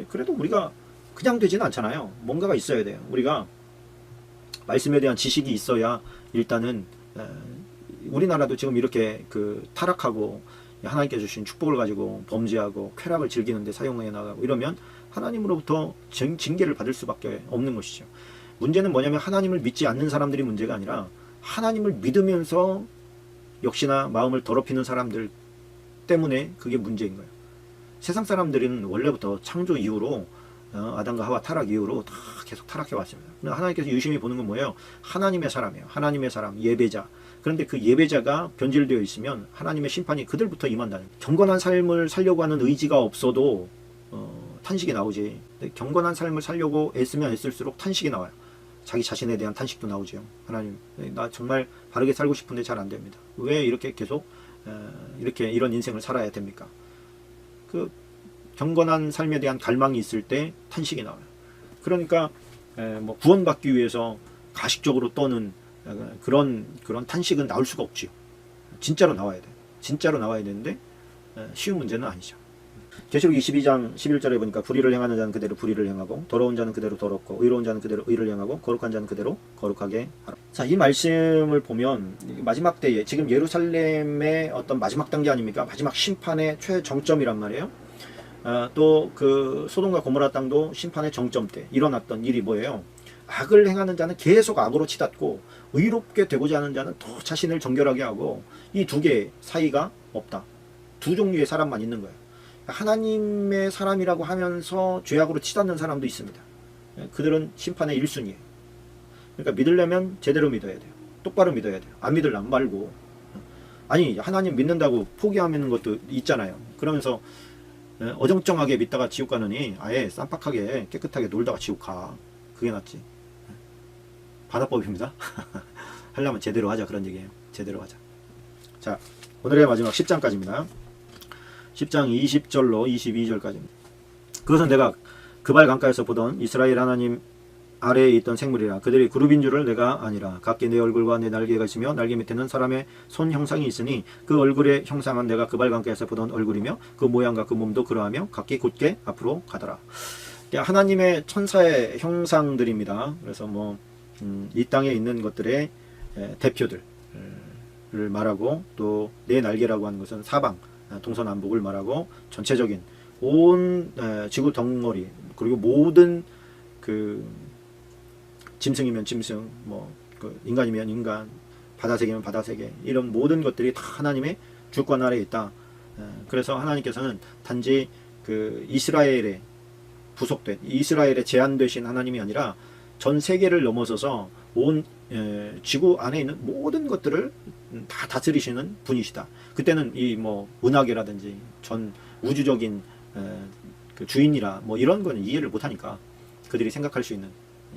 그래도 우리가 그냥 되지는 않잖아요. 뭔가가 있어야 돼요. 우리가 말씀에 대한 지식이 있어야 일단은 우리나라도 지금 이렇게 그 타락하고 하나님께 주신 축복을 가지고 범죄하고 쾌락을 즐기는데 사용해 나가고 이러면 하나님으로부터 징계를 받을 수밖에 없는 것이죠. 문제는 뭐냐면 하나님을 믿지 않는 사람들이 문제가 아니라 하나님을 믿으면서 역시나 마음을 더럽히는 사람들 때문에 그게 문제인 거예요. 세상 사람들은 원래부터 창조 이후로 아담과 하와 타락 이후로 다 계속 타락해 왔습니다. 하나님께서 유심히 보는 건 뭐예요? 하나님의 사람이에요. 하나님의 사람, 예배자. 그런데 그 예배자가 변질되어 있으면 하나님의 심판이 그들부터 임한다는 거예요. 경건한 삶을 살려고 하는 의지가 없어도 탄식이 나오지. 경건한 삶을 살려고 애쓰면 애쓸수록 탄식이 나와요. 자기 자신에 대한 탄식도 나오죠. 하나님, 나 정말 바르게 살고 싶은데 잘 안 됩니다. 왜 이렇게 계속 이렇게 이런 인생을 살아야 됩니까? 그 경건한 삶에 대한 갈망이 있을 때 탄식이 나와요. 그러니까 뭐 구원받기 위해서 가식적으로 떠는 그런 탄식은 나올 수가 없지요. 진짜로 나와야 돼. 진짜로 나와야 되는데 쉬운 문제는 아니죠. 계시록 22장 11절에 보니까 불의를 행하는 자는 그대로 불의를 행하고 더러운 자는 그대로 더럽고 의로운 자는 그대로 의를 행하고 거룩한 자는 그대로 거룩하게 하라. 자, 이 말씀을 보면 마지막 때에 지금 예루살렘의 어떤 마지막 단계 아닙니까? 마지막 심판의 최정점이란 말이에요. 또 그 소돔과 고모라 땅도 심판의 정점 때 일어났던 일이 뭐예요? 악을 행하는 자는 계속 악으로 치닫고 의롭게 되고자 하는 자는 더 자신을 정결하게 하고 이 두 개의 사이가 없다. 두 종류의 사람만 있는 거예요. 하나님의 사람이라고 하면서 죄악으로 치닫는 사람도 있습니다. 그들은 심판의 1순위예요. 그러니까 믿으려면 제대로 믿어야 돼요. 똑바로 믿어야 돼요. 안 믿으려면 말고. 아니 하나님 믿는다고 포기하는 것도 있잖아요. 그러면서 어정쩡하게 믿다가 지옥 가느니 아예 쌈박하게 깨끗하게 놀다가 지옥 가. 그게 낫지. 반화법입니다. 하려면 제대로 하자 그런 얘기예요. 제대로 하자. 자, 오늘의 마지막 10장까지입니다. 10장 20절로 22절까지입니다. 그것은 내가 그발 강가에서 보던 이스라엘 하나님 아래에 있던 생물이라 그들이 그룹인 줄을 내가 아니라 각기 내 얼굴과 내 날개가 있으며 날개 밑에는 사람의 손 형상이 있으니 그 얼굴의 형상은 내가 그발 강가에서 보던 얼굴이며 그 모양과 그 몸도 그러하며 각기 곧게 앞으로 가더라. 하나님의 천사의 형상들입니다. 그래서 뭐 이 땅에 있는 것들의 대표들을 말하고 또 내 날개라고 하는 것은 사방 동서남북을 말하고 전체적인 온 지구 덩어리 그리고 모든 그 짐승이면 짐승 뭐 그 인간이면 인간 바다세계면 바다세계 이런 모든 것들이 다 하나님의 주권 아래에 있다. 그래서 하나님께서는 단지 그 이스라엘에 부속된 이스라엘에 제한되신 하나님이 아니라 전 세계를 넘어서서 온 지구 안에 있는 모든 것들을 다 다스리시는 분이시다. 그때는 이 뭐 은하계라든지 전 우주적인 그 주인이라 뭐 이런 건 이해를 못하니까 그들이 생각할 수 있는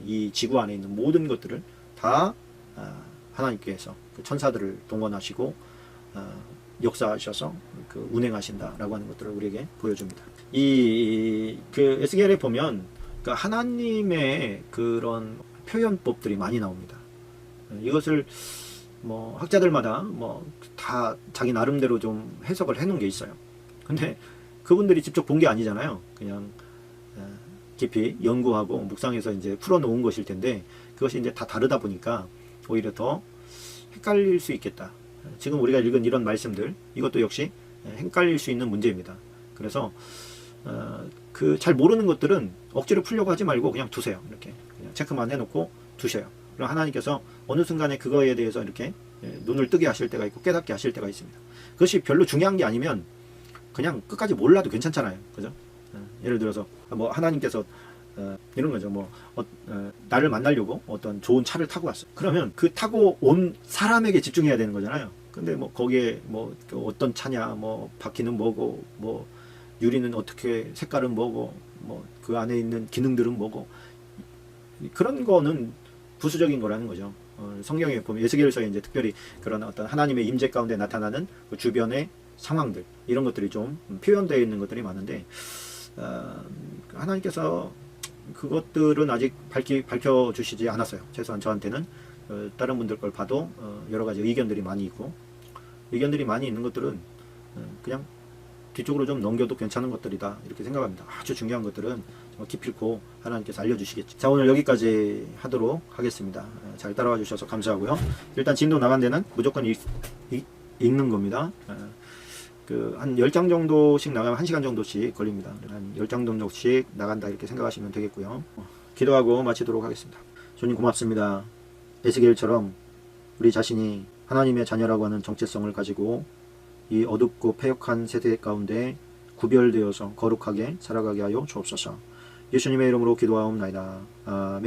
이 지구 안에 있는 모든 것들을 다 하나님께서 그 천사들을 동원하시고 역사하셔서 그 운행하신다라고 하는 것들을 우리에게 보여줍니다. 이 그 에스겔에 보면 그 하나님의 그런 표현법들이 많이 나옵니다. 이것을 뭐 학자들마다 뭐 다 자기 나름대로 좀 해석을 해놓은 게 있어요. 근데 그분들이 직접 본 게 아니잖아요. 그냥 깊이 연구하고 묵상해서 이제 풀어놓은 것일 텐데 그것이 이제 다 다르다 보니까 오히려 더 헷갈릴 수 있겠다. 지금 우리가 읽은 이런 말씀들 이것도 역시 헷갈릴 수 있는 문제입니다. 그래서 그 잘 모르는 것들은 억지로 풀려고 하지 말고 그냥 두세요. 이렇게 그냥 체크만 해놓고 두셔요. 그럼 하나님께서 어느 순간에 그거에 대해서 이렇게 눈을 뜨게 하실 때가 있고 깨닫게 하실 때가 있습니다. 그것이 별로 중요한 게 아니면 그냥 끝까지 몰라도 괜찮잖아요. 그죠? 예를 들어서 뭐 하나님께서 이런 거죠. 뭐 나를 만나려고 어떤 좋은 차를 타고 왔어. 그러면 그 타고 온 사람에게 집중해야 되는 거잖아요. 근데 뭐 거기에 뭐 어떤 차냐, 뭐 바퀴는 뭐고, 뭐 유리는 어떻게 색깔은 뭐고, 뭐 그 안에 있는 기능들은 뭐고 그런 거는 부수적인 거라는 거죠. 성경에 보면 에스겔서에 이제 특별히 그런 어떤 하나님의 임재 가운데 나타나는 그 주변의 상황들 이런 것들이 좀 표현되어 있는 것들이 많은데 하나님께서 그것들은 아직 밝혀주시지 않았어요. 최소한 저한테는 다른 분들 걸 봐도 여러 가지 의견들이 많이 있고 의견들이 많이 있는 것들은 그냥 뒤쪽으로 좀 넘겨도 괜찮은 것들이다 이렇게 생각합니다. 아주 중요한 것들은 기필코 하나님께서 알려주시겠죠. 자, 오늘 여기까지 하도록 하겠습니다. 잘 따라와 주셔서 감사하고요. 일단 진도 나간 데는 무조건 읽는 겁니다. 한 10장 정도씩 나가면 1시간 정도씩 걸립니다. 한 10장 정도씩 나간다 이렇게 생각하시면 되겠고요. 기도하고 마치도록 하겠습니다. 주님 고맙습니다. 에스겔처럼 우리 자신이 하나님의 자녀라고 하는 정체성을 가지고 이 어둡고 패역한 세대 가운데 구별되어서 거룩하게 살아가게 하여 주옵소서. 예수님의 이름으로 기도하옵나이다. 아멘.